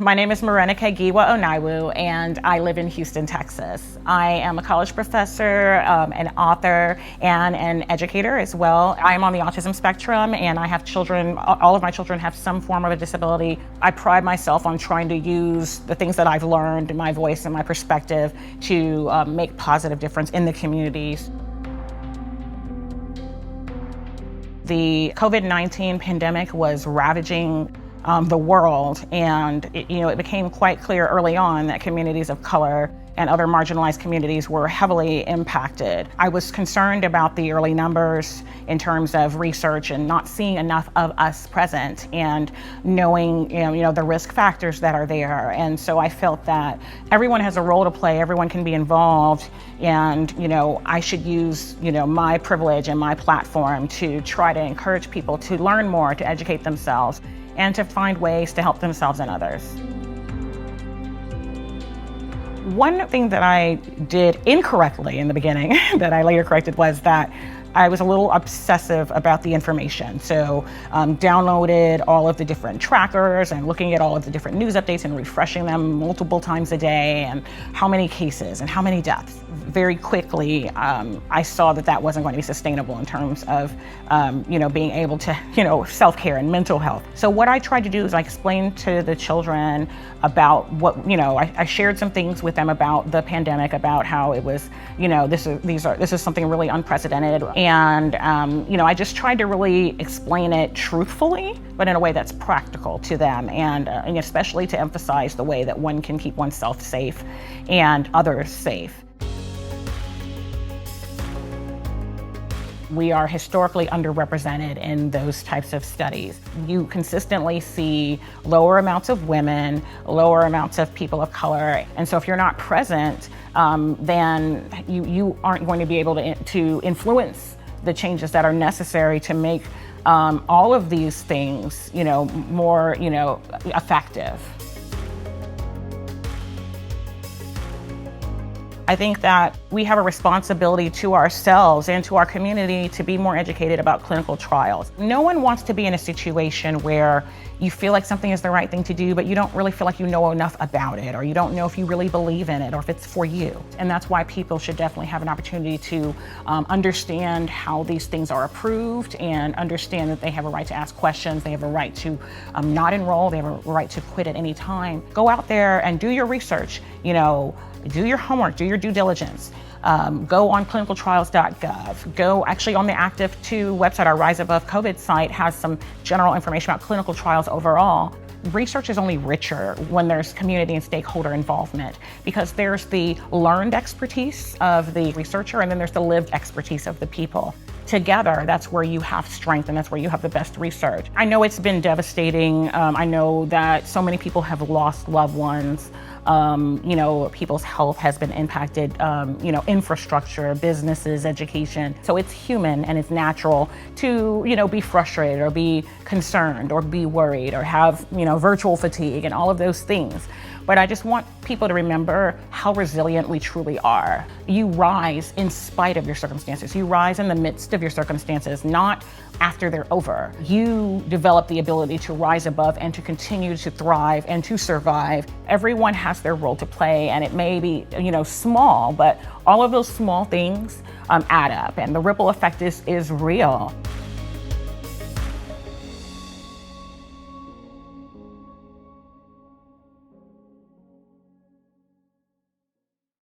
My name is Morénike Giwa Onaiwu, and I live in Houston, Texas. I am a college professor, an author, and an educator as well. I am on the autism spectrum, and I have children. All of my children have some form of a disability. I pride myself on trying to use the things that I've learned, my voice and my perspective, to make positive difference in the communities. The COVID-19 pandemic was ravaging the world, and it became quite clear early on that communities of color and other marginalized communities were heavily impacted. I was concerned about the early numbers in terms of research and not seeing enough of us present and knowing the risk factors that are there. And so I felt that everyone has a role to play, everyone can be involved, and I should use my privilege and my platform to try to encourage people to learn more, to educate themselves, and to find ways to help themselves and others. One thing that I did incorrectly in the beginning that I later corrected was that I was a little obsessive about the information. So downloaded all of the different trackers and looking at all of the different news updates and refreshing them multiple times a day, and how many cases and how many deaths. Very quickly, I saw that that wasn't going to be sustainable in terms of being able to self-care and mental health. So what I tried to do is I explained to the children about what I shared some things with them about the pandemic, about how it was this is something really unprecedented. And I just tried to really explain it truthfully, but in a way that's practical to them, and especially to emphasize the way that one can keep oneself safe and others safe. We are historically underrepresented in those types of studies. You consistently see lower amounts of women, lower amounts of people of color. And so if you're not present, then you aren't going to be able to influence the changes that are necessary to make all of these things more effective. I think that we have a responsibility to ourselves and to our community to be more educated about clinical trials. No one wants to be in a situation where you feel like something is the right thing to do, but you don't really feel like you know enough about it, or you don't know if you really believe in it, or if it's for you. And that's why people should definitely have an opportunity to understand how these things are approved, and understand that they have a right to ask questions, they have a right to not enroll, they have a right to quit at any time. Go out there and do your research, do your homework, do your due diligence. Go on clinicaltrials.gov. Go actually on the ACTIV-2 website. Our Rise Above COVID site has some general information about clinical trials overall. Research is only richer when there's community and stakeholder involvement, because there's the learned expertise of the researcher, and then there's the lived expertise of the people. Together, that's where you have strength, and that's where you have the best research. I know it's been devastating. I know that so many people have lost loved ones. People's health has been impacted, infrastructure, businesses, education. So it's human and it's natural to, be frustrated or be concerned or be worried or have, virtual fatigue and all of those things. But I just want people to remember how resilient we truly are. You rise in spite of your circumstances. You rise in the midst of your circumstances, not after they're over. You develop the ability to rise above and to continue to thrive and to survive. Everyone has their role to play, and it may be, small, but all of those small things add up, and the ripple effect is real.